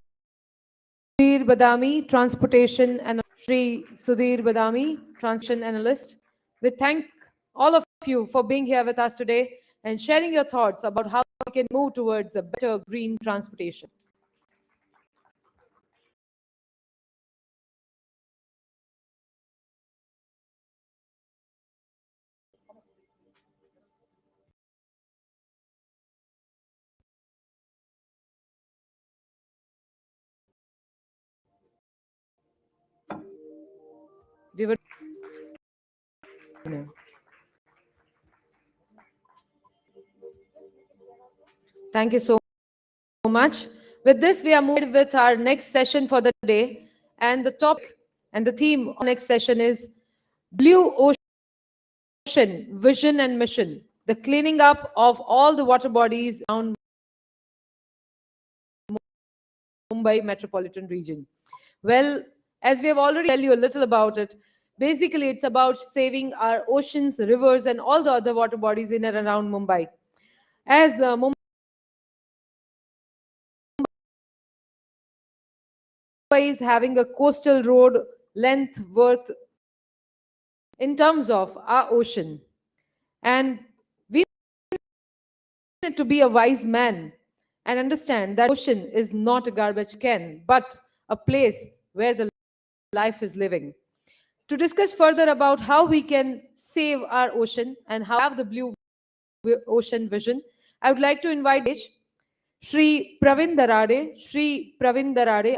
Badami, Transportation and Shri Sudhir Badami, Transportation Analyst. We thank all of you for being here with us today and sharing your thoughts about how we can move towards a better green transportation. We would Thank you so much. With this, we are moving with our next session for the day. And the topic and the theme of next session is Blue Ocean Vision and Mission, the cleaning up of all the water bodies around Mumbai metropolitan region. Well, as we have already tell you a little about it, basically it's about saving our oceans, rivers, and all the other water bodies in and around Mumbai. As Mumbai is having a coastal road length worth in terms of our ocean, and we need to be a wise man and understand that ocean is not a garbage can, but a place where the life is living. To discuss further about how we can save our ocean and how we have the blue ocean vision, I would like to invite Shri Pravin Darade,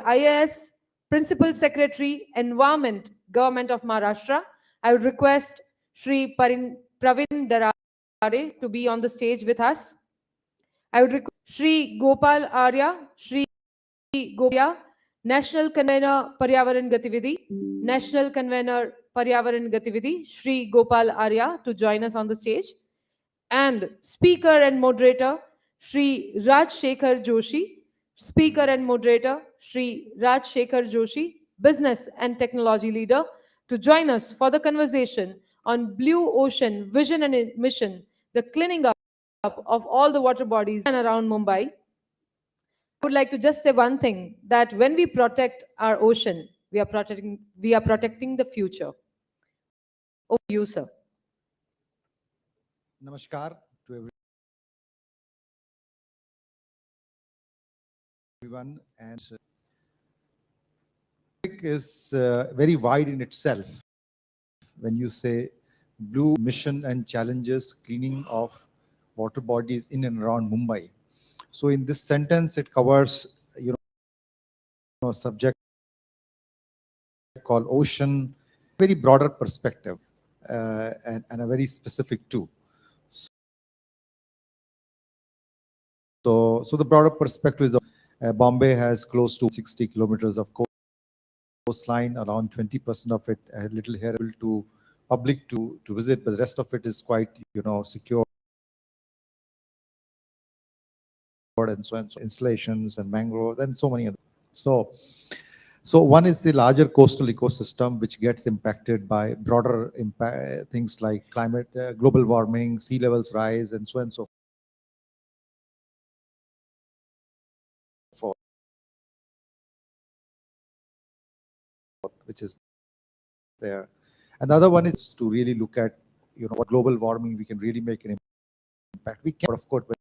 IAS Principal Secretary, Environment, Government of Maharashtra. I would request Shri Pravin Darade to be on the stage with us. I would request Shri Gopal Arya, National Convener Paryavaran Gatividhi, National Convener Paryavaran Gatividhi, Shri Gopal Arya to join us on the stage. And speaker and moderator, Shri Raj Shekhar Joshi, speaker and moderator, Shri Raj Shekhar Joshi, business and technology leader, to join us for the conversation on Blue Ocean Vision and Mission, the cleaning up of all the water bodies in and around Mumbai. I would like to just say one thing, that when we protect our ocean, we are protecting the future. Over to you, sir. Namaskar to everyone, and topic is very wide in itself. When you say blue mission and challenges cleaning of water bodies in and around Mumbai, so in this sentence it covers a subject called ocean, very broader perspective, and a very specific too. So the broader perspective is Bombay has close to 60 kilometers of coastline, around 20% of it a little here to public to visit, but the rest of it is quite secure and so on, so installations and mangroves and so many other. So one is the larger coastal ecosystem, which gets impacted by broader impact, things like climate, global warming, sea levels rise, and so on and so forth, which is there. And the other one is to really look at what global warming we can really make an impact. We can, of course, but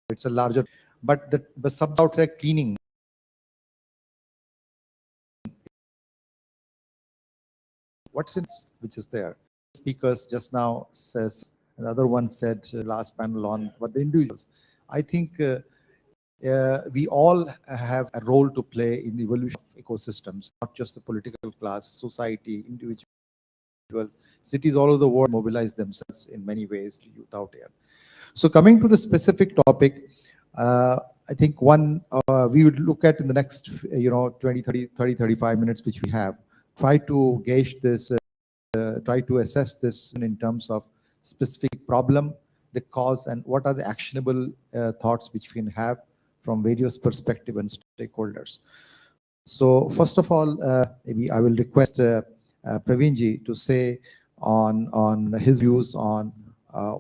it's a larger, but the sub-outright cleaning, what's in, which is there. Speakers just now says, another one said last panel on what the individuals. I think we all have a role to play in the evolution of ecosystems, not just the political class, society, individuals. Cities all over the world mobilize themselves in many ways, youth out here. So coming to the specific topic, I think one we would look at in the next 20, 30, 35 minutes, which we have, try to gauge this, try to assess this in terms of specific problem, the cause, and what are the actionable thoughts which we can have from various perspectives and stakeholders. So first of all, maybe I will request Praveenji to say on his views on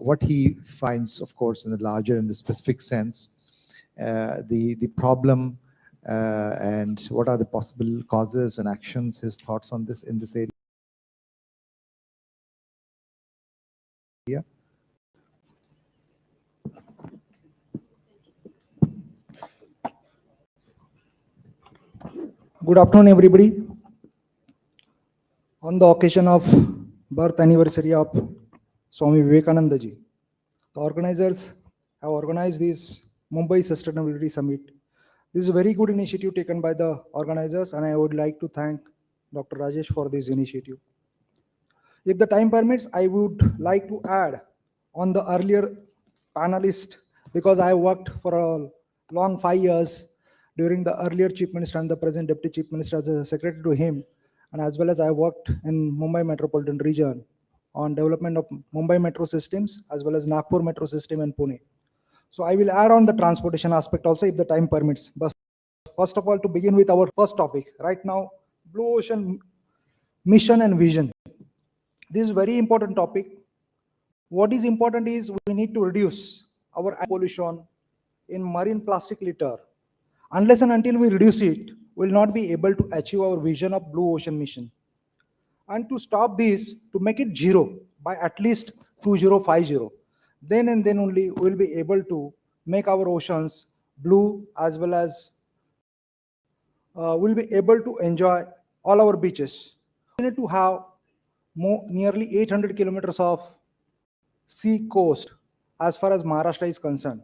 what he finds, of course, in the larger and the specific sense, the problem, and what are the possible causes and actions, his thoughts on this in this area. Good afternoon, everybody. On the occasion of birth anniversary of Swami Vivekananda ji, the organizers have organized this Mumbai Sustainability Summit. This is a very good initiative taken by the organizers, and I would like to thank Dr. Rajesh for this initiative. If the time permits, I would like to add on the earlier panelist, because I worked for a long 5 years during the earlier Chief Minister and the present Deputy Chief Minister as a secretary to him, and as well as I worked in Mumbai metropolitan region on development of Mumbai metro systems as well as Nagpur metro system and Pune. So I will add on the transportation aspect also if the time permits. But first of all, to begin with our first topic, right now, Blue Ocean mission and vision. This is a very important topic. What is important is we need to reduce our pollution in marine plastic litter. Unless and until we reduce it, we will not be able to achieve our vision of Blue Ocean mission. And to stop this, to make it zero by at least 2050, then and then only we will be able to make our oceans blue, as well as we'll be able to enjoy all our beaches. We need to have nearly 800 kilometers of sea coast as far as Maharashtra is concerned.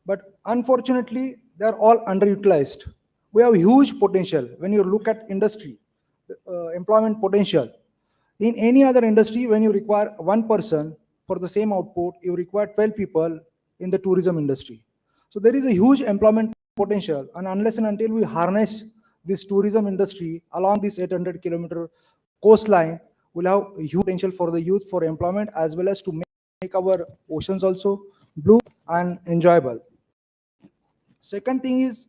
But unfortunately, they are all underutilized. We have huge potential. When you look at industry, employment potential, in any other industry, when you require one person for the same output, you require 12 people in the tourism industry. So there is a huge employment potential, and unless and until we harness this tourism industry along this 800-kilometer coastline, we'll have a huge potential for the youth for employment, as well as to make our oceans also blue and enjoyable. Second thing is,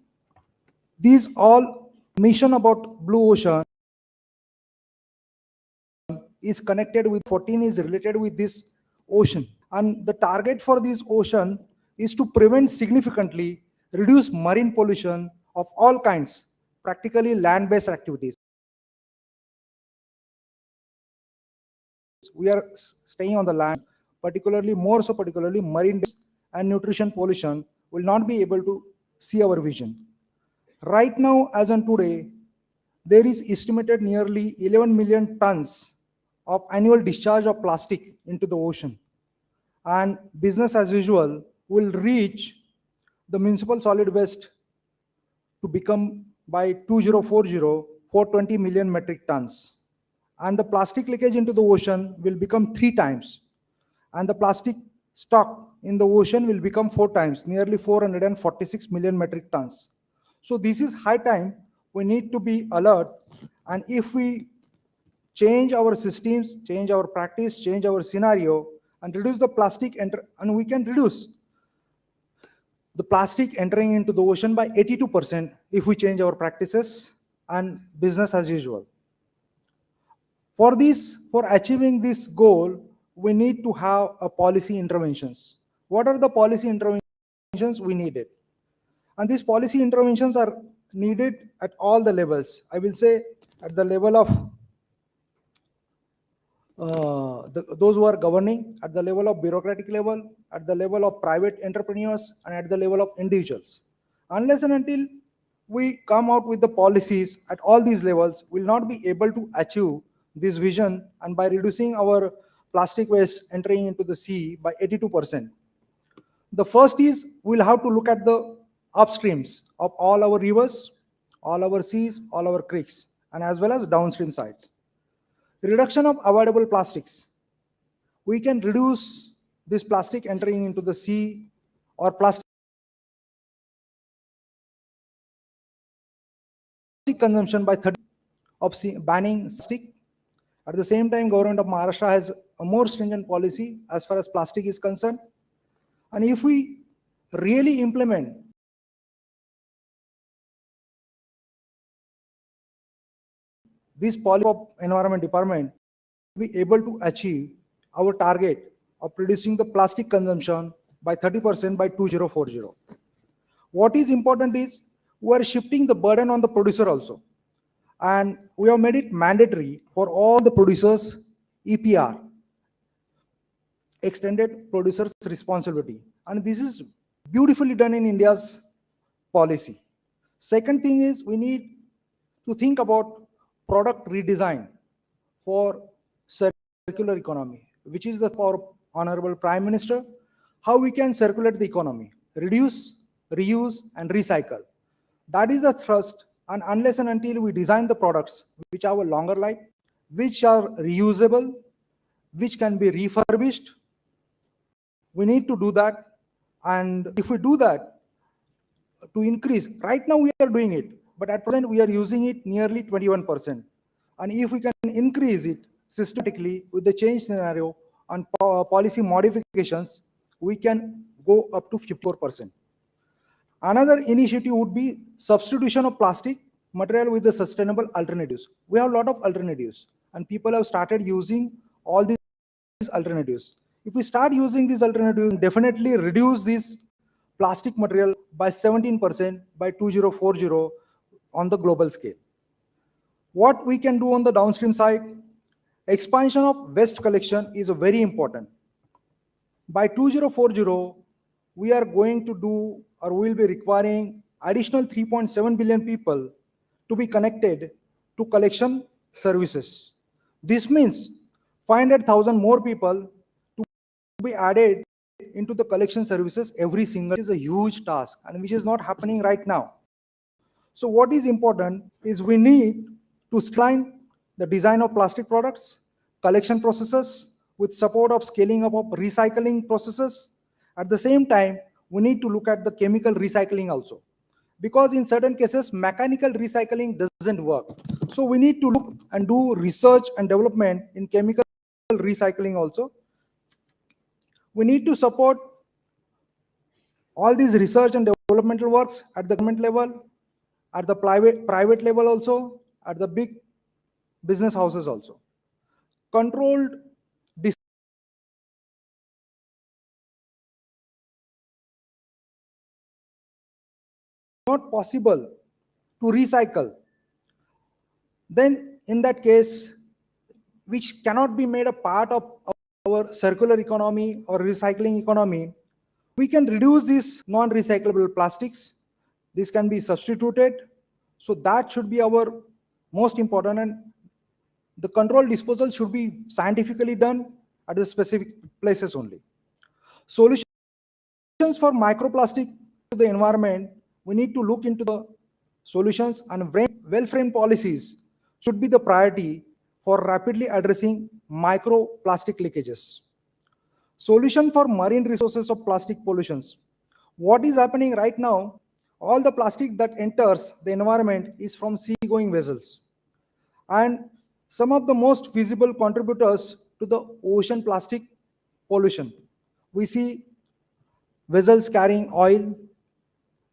these all mission about blue ocean is connected with 14 is related with this ocean, and the target for this ocean is to prevent significantly reduce marine pollution of all kinds, practically land-based activities. We are staying on the land, particularly marine and nutrition pollution will not be able to see our vision. Right now, as on today, there is estimated nearly 11 million tons of annual discharge of plastic into the ocean, and business as usual will reach the municipal solid waste to become by 2040 420 million metric tons, and the plastic leakage into the ocean will become 3 times, and the plastic stock in the ocean will become 4 times, nearly 446 million metric tons. So this is high time we need to be alert, and if we change our systems, change our practice, change our scenario, and reduce the plastic, and we can reduce the plastic entering into the ocean by 82% if we change our practices and business as usual. For achieving this goal, we need to have a policy interventions. What are the policy interventions we needed? And these policy interventions are needed at all the levels. I will say at the level of those who are governing, at the level of bureaucratic level, at the level of private entrepreneurs, and at the level of individuals. Unless and until we come out with the policies at all these levels, we will not be able to achieve this vision, and by reducing our plastic waste entering into the sea by 82%. The first is we'll have to look at the upstreams of all our rivers, all our seas, all our creeks, and as well as downstream sites. Reduction of avoidable plastics. We can reduce this plastic entering into the sea or plastic consumption by 30% of banning plastic. At the same time, government of Maharashtra has a more stringent policy as far as plastic is concerned. And if we really implement this policy of environment department will be able to achieve our target of reducing the plastic consumption by 30% by 2040. What is important is we are shifting the burden on the producer also. And we have made it mandatory for all the producers, EPR, extended producer's responsibility. And this is beautifully done in India's policy. Second thing is we need to think about product redesign for circular economy, which is the for Honorable Prime Minister, how we can circulate the economy, reduce, reuse, and recycle. That is the thrust, and unless and until we design the products which have a longer life, which are reusable, which can be refurbished, we need to do that. And if we do that, to increase, right now we are doing it, but at present we are using it nearly 21%. And if we can increase it systematically with the change scenario and policy modifications, we can go up to 54%. Another initiative would be substitution of plastic material with the sustainable alternatives. We have a lot of alternatives, and people have started using all these alternatives. If we start using these alternatives, definitely reduce this plastic material by 17% by 2040 on the global scale. What we can do on the downstream side, expansion of waste collection is very important. By 2040, we are going to do, or we will be requiring additional 3.7 billion people to be connected to collection services. This means 500,000 more people to be added into the collection services every single, which is a huge task and which is not happening right now. So what is important is we need to streamline the design of plastic products, collection processes with support of scaling up of recycling processes. At the same time, we need to look at the chemical recycling also, because in certain cases, mechanical recycling doesn't work. So we need to look and do research and development in chemical recycling also. We need to support all these research and developmental works at the government level, at the private level also, at the big business houses also. Controlled not possible to recycle, then in that case, which cannot be made a part of our circular economy or recycling economy, we can reduce these non-recyclable plastics. This can be substituted. So that should be our most important, and the controlled disposal should be scientifically done at the specific places only. Solutions for microplastic to the environment, we need to look into the solutions, and well-framed policies should be the priority for rapidly addressing microplastic leakages. Solution for marine resources of plastic pollutions. What is happening right now, all the plastic that enters the environment is from sea-going vessels. And some of the most visible contributors to the ocean plastic pollution. We see vessels carrying oil.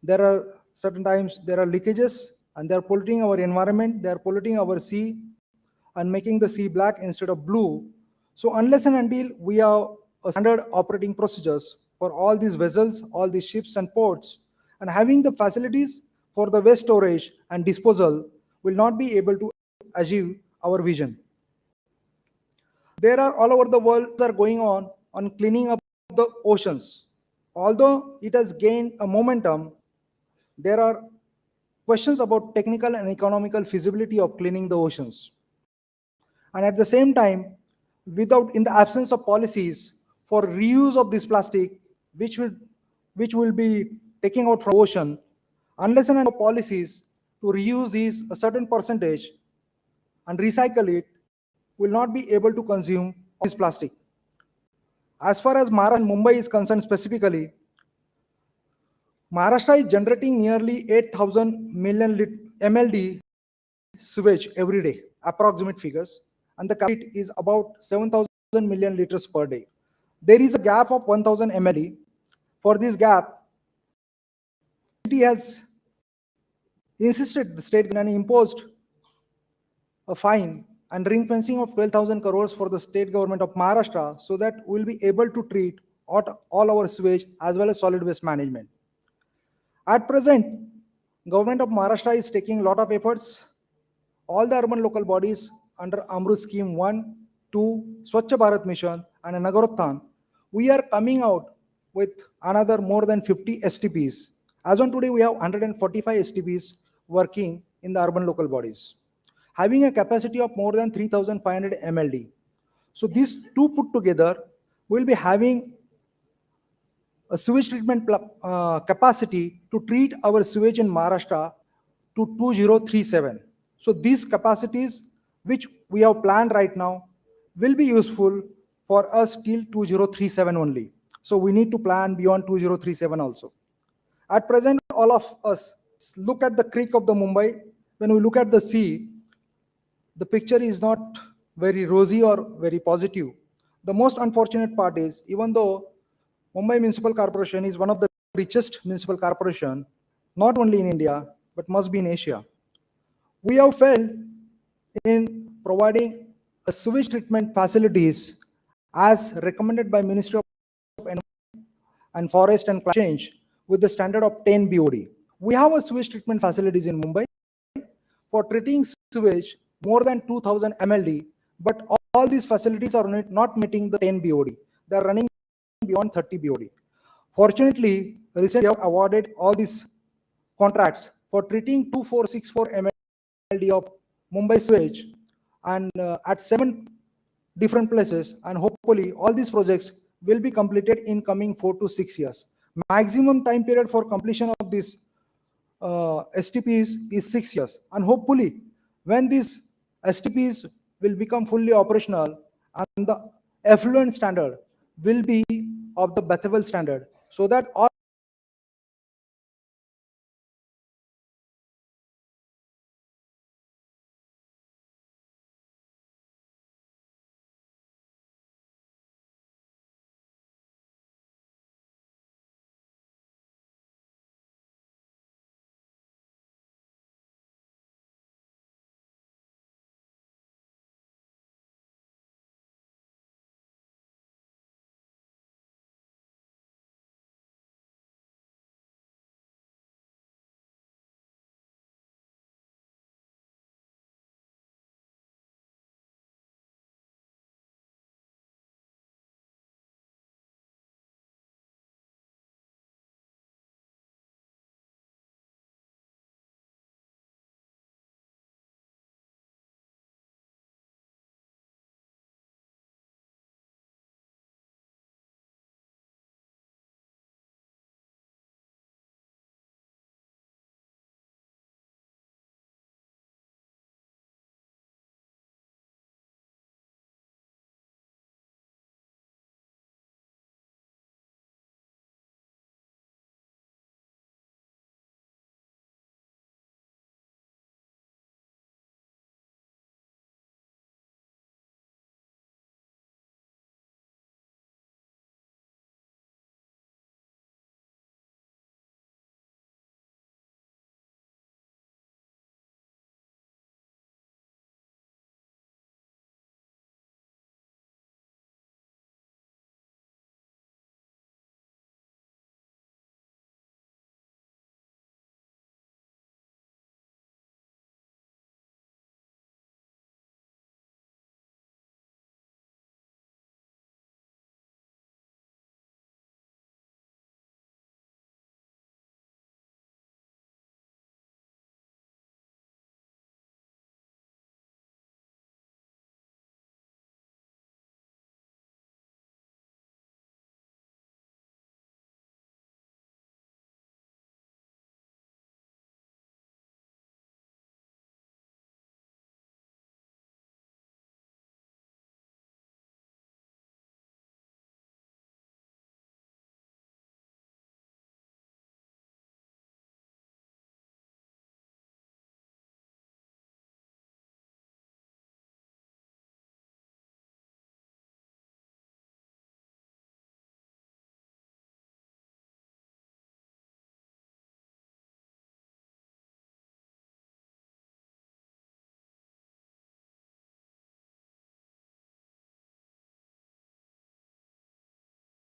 There are certain times there are leakages and they're polluting our environment, they're polluting our sea and making the sea black instead of blue. So unless and until we have a standard operating procedures for all these vessels, all these ships and ports, and having the facilities for the waste storage and disposal, will not be able to achieve our vision. There are all over the world that are going on cleaning up the oceans. Although it has gained a momentum, there are questions about technical and economical feasibility of cleaning the oceans. And at the same time, in the absence of policies for reuse of this plastic, which will be taking out from ocean, unless and until policies to reuse these a certain percentage and recycle it, will not be able to consume this plastic. As far as Maharashtra and Mumbai is concerned specifically, Maharashtra is generating nearly 8,000 million MLD sewage every day, approximate figures, and the capacity is about 7,000 million liters per day. There is a gap of 1,000 MLD. For this gap, the city has insisted, the state and imposed a fine and ring fencing of 12,000 crores for the state government of Maharashtra so that we'll be able to treat all our sewage as well as solid waste management. At present, government of Maharashtra is taking a lot of efforts. All the urban local bodies under Amrut Scheme 1, 2, Swachh Bharat Mission and Nagarothan, we are coming out with another more than 50 STPs. As on today, we have 145 STPs working in the urban local bodies, having a capacity of more than 3,500 MLD. So these two put together will be having a sewage treatment capacity to treat our sewage in Maharashtra to 2037. So these capacities which we have planned right now will be useful for us till 2037 only. So we need to plan beyond 2037 also. At present, all of us look at the creek of the Mumbai. When we look at the sea, the picture is not very rosy or very positive. The most unfortunate part is, even though Mumbai Municipal Corporation is one of the richest municipal corporation, not only in India, but must be in Asia, we have failed in providing a sewage treatment facilities as recommended by Ministry of Environment and Forest and Climate Change with the standard of 10 BOD. We have a sewage treatment facilities in Mumbai for treating sewage more than 2,000 MLD, but all these facilities are not meeting the 10 BOD. They are running beyond 30 BOD. Fortunately, recently we have awarded all these contracts for treating 2464 MLD of Mumbai sewage and at 7 different places, and hopefully all these projects will be completed in coming 4 to 6 years. Maximum time period for completion of these STPs is 6 years, and hopefully when these STPs will become fully operational and the effluent standard will be of the bathable standard, so that all